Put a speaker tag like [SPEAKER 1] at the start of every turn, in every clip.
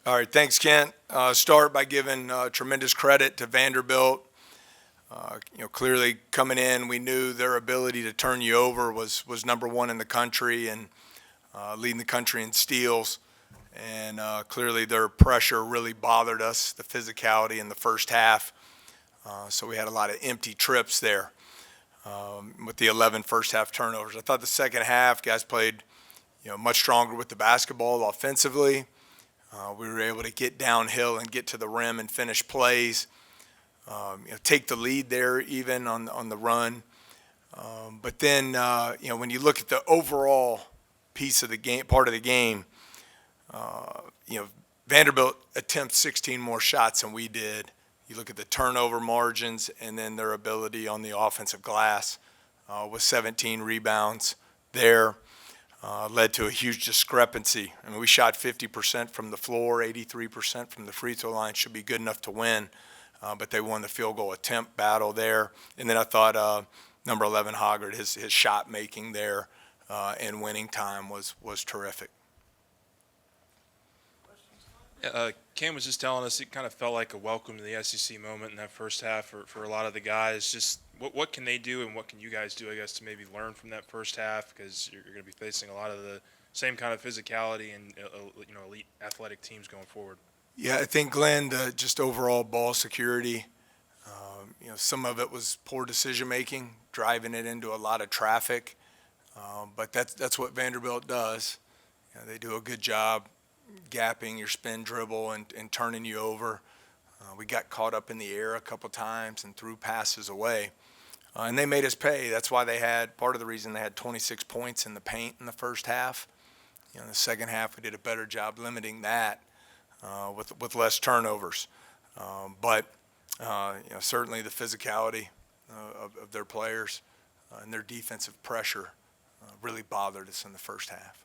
[SPEAKER 1] All right, thanks, Kent. Start by giving tremendous credit to Vanderbilt. Clearly coming in, we knew their ability to turn you over was number one in the country and leading the country in steals. And clearly their pressure really bothered us, the physicality in the first half. So we had a lot of empty trips there with the 11 first half turnovers. I thought the second half, guys played much stronger with the basketball offensively. We were able to get downhill and get to the rim and finish plays, take the lead there even on the run. But then, when you look at the overall piece of the game, part of the game, Vanderbilt attempts 16 more shots than we did. You look at the turnover margins and then their ability on the offensive glass with 17 rebounds there. Led to a huge discrepancy. I mean, we shot 50% from the floor, 83% from the free throw line. Should be good enough to win, but they won the field goal attempt battle there. And then I thought number 11 Hoggard, his shot making there and winning time was terrific.
[SPEAKER 2] Cam was just telling us it kind of felt like a welcome to the SEC moment in that first half for a lot of the guys. Just what can they do and what can you guys do, I guess, to maybe learn from that first half, because you're going to be facing a lot of the same kind of physicality and elite athletic teams going forward.
[SPEAKER 1] Yeah, I think, Glenn, just overall ball security, some of it was poor decision making, driving it into a lot of traffic, but that's what Vanderbilt does. They do a good job gapping your spin dribble and turning you over. We got caught up in the air a couple times and threw passes away. And they made us pay. That's why part of the reason they had 26 points in the paint in the first half. In the second half, we did a better job limiting that with less turnovers. But certainly the physicality of their players and their defensive pressure really bothered us in the first half.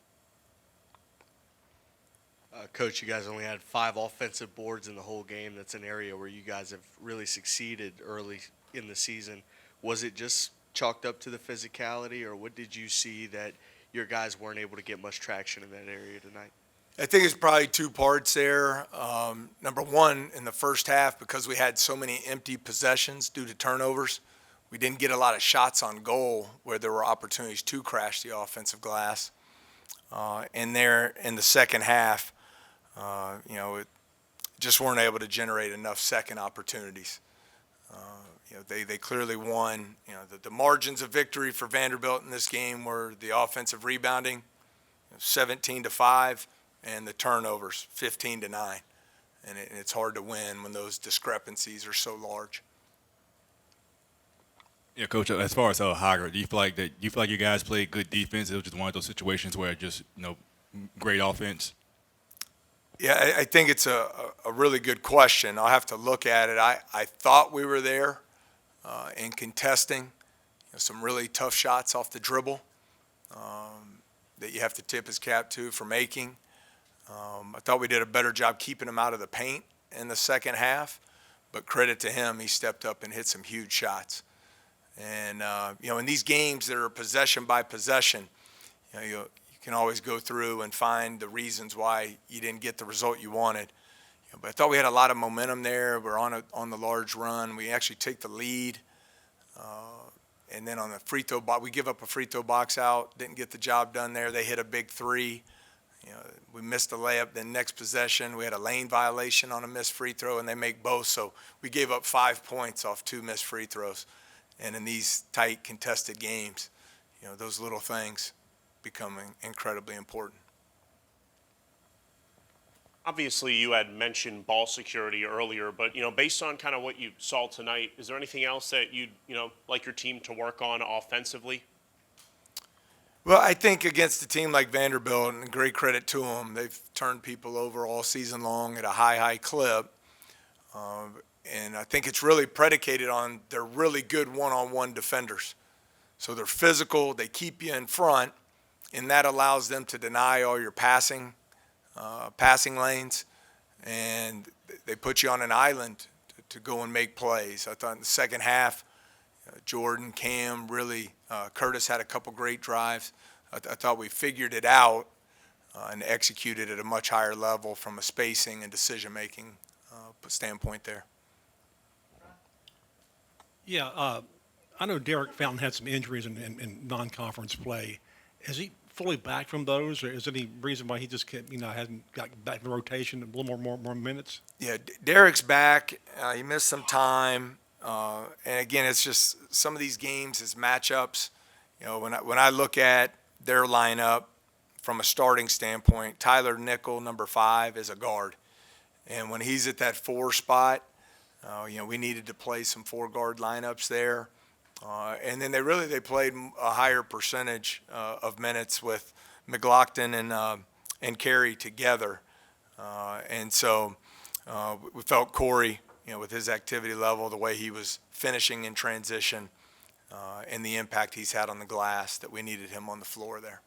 [SPEAKER 3] Coach, you guys only had 5 offensive boards in the whole game. That's an area where you guys have really succeeded early in the season. Was it just chalked up to the physicality, or what did you see that your guys weren't able to get much traction in that area tonight?
[SPEAKER 1] I think it's probably 2 parts there. Number one, in the first half, because we had so many empty possessions due to turnovers, we didn't get a lot of shots on goal where there were opportunities to crash the offensive glass. And there in the second half, it just weren't able to generate enough second opportunities. They clearly won. The margins of victory for Vanderbilt in this game were the offensive rebounding, 17-5, and the turnovers, 15-9. And it's hard to win when those discrepancies are so large.
[SPEAKER 4] Yeah, Coach. As far as Hoggard, do you feel like you guys played good defense? It was just one of those situations where just great offense.
[SPEAKER 1] Yeah, I think it's a really good question. I'll have to look at it. I thought we were there in contesting some really tough shots off the dribble that you have to tip his cap to for making. I thought we did a better job keeping him out of the paint in the second half, but credit to him, he stepped up and hit some huge shots. And, in these games that are possession by possession, you can always go through and find the reasons why you didn't get the result you wanted. But I thought we had a lot of momentum there. We're on the large run. We actually take the lead. And then on the free throw box, we give up a free throw box out, didn't get the job done there. They hit a big 3. We missed the layup. Then next possession, we had a lane violation on a missed free throw, and they make both. So we gave up 5 points off 2 missed free throws. And in these tight, contested games, those little things become incredibly important.
[SPEAKER 5] Obviously, you had mentioned ball security earlier, but based on kind of what you saw tonight, is there anything else that you'd like your team to work on offensively?
[SPEAKER 1] Well, I think against a team like Vanderbilt, and great credit to them, they've turned people over all season long at a high clip. And I think it's really predicated on they're really good one-on-one defenders. So they're physical, they keep you in front, and that allows them to deny all your passing lanes, and they put you on an island to go and make plays. I thought in the second half, Jordan, Cam, really, Curtis had a couple great drives. I thought we figured it out and executed at a much higher level from a spacing and decision-making standpoint there.
[SPEAKER 6] Yeah, I know Derek Fountain had some injuries in non-conference play. Is he fully back from those, or is there any reason why he just hasn't got back in rotation, a little more minutes?
[SPEAKER 1] Yeah, Derek's back. He missed some time, and again, it's just some of these games is matchups. When I look at their lineup from a starting standpoint, Tyler Nickel, number 5, is a guard, and when he's at that 4 spot, we needed to play some 4-guard lineups there. And then they played a higher percentage of minutes with McLaughlin and Carey together. And so we felt Corey, with his activity level, the way he was finishing in transition, and the impact he's had on the glass, that we needed him on the floor there.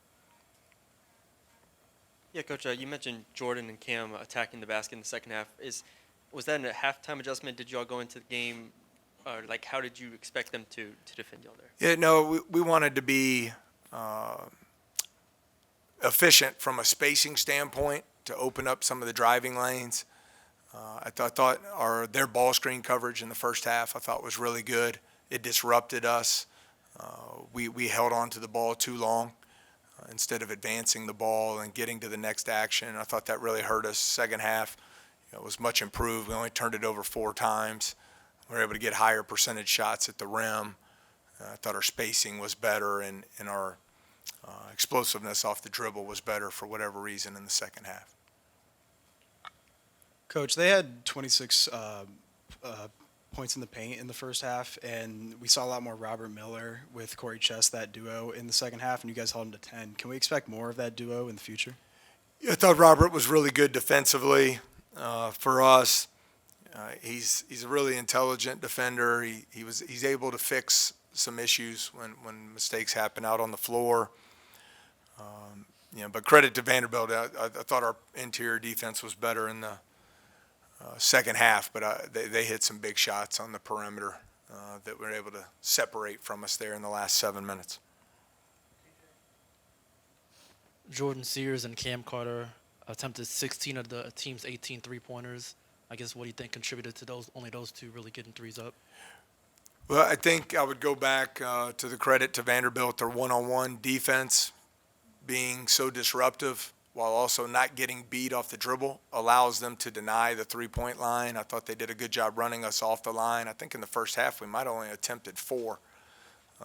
[SPEAKER 7] Yeah, Coach, you mentioned Jordan and Cam attacking the basket in the second half. Was that a halftime adjustment? Did you all go into the game? How did you expect them to defend y'all there?
[SPEAKER 1] Yeah, no, we wanted to be efficient from a spacing standpoint to open up some of the driving lanes. I thought their ball screen coverage in the first half I thought was really good. It disrupted us. We held on to the ball too long instead of advancing the ball and getting to the next action. I thought that really hurt us. Second half, it was much improved. We only turned it over 4 times. We were able to get higher percentage shots at the rim. I thought our spacing was better, and our explosiveness off the dribble was better for whatever reason in the second half.
[SPEAKER 8] Coach, they had 26 points in the paint in the first half, and we saw a lot more Robert Miller with Corey Chess, that duo, in the second half, and you guys held them to 10. Can we expect more of that duo in the future?
[SPEAKER 1] Yeah, I thought Robert was really good defensively for us. He's a really intelligent defender. He's able to fix some issues when mistakes happen out on the floor. But credit to Vanderbilt. I thought our interior defense was better in the second half, but they hit some big shots on the perimeter that were able to separate from us there in the last 7 minutes.
[SPEAKER 9] Jordan Sears and Cam Carter attempted 16 of the team's 18 three-pointers. I guess, what do you think contributed to only those 2 really getting threes up?
[SPEAKER 1] Well, I think I would go back to the credit to Vanderbilt, their one-on-one defense being so disruptive while also not getting beat off the dribble allows them to deny the three-point line. I thought they did a good job running us off the line. I think in the first half we might have only attempted 4.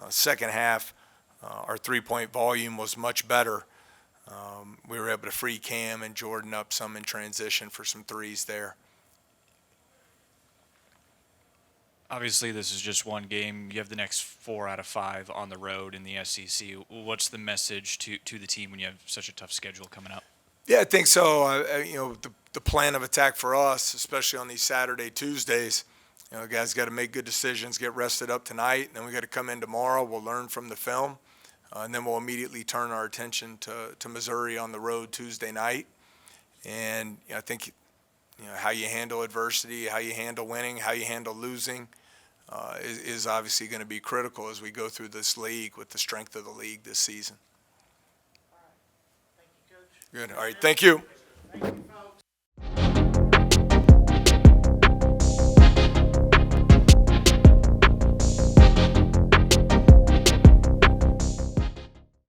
[SPEAKER 1] Second half, our three-point volume was much better. We were able to free Cam and Jordan up some in transition for some threes there.
[SPEAKER 10] Obviously, this is just one game. You have the next 4 out of 5 on the road in the SEC. What's the message to the team when you have such a tough schedule coming up?
[SPEAKER 1] Yeah, I think so. The plan of attack for us, especially on these Saturday, Tuesdays, guys got to make good decisions, get rested up tonight, and then we got to come in tomorrow. We'll learn from the film, and then we'll immediately turn our attention to Missouri on the road Tuesday night. And I think how you handle adversity, how you handle winning, how you handle losing is obviously going to be critical as we go through this league with the strength of the league this season. Good. All right. Thank you.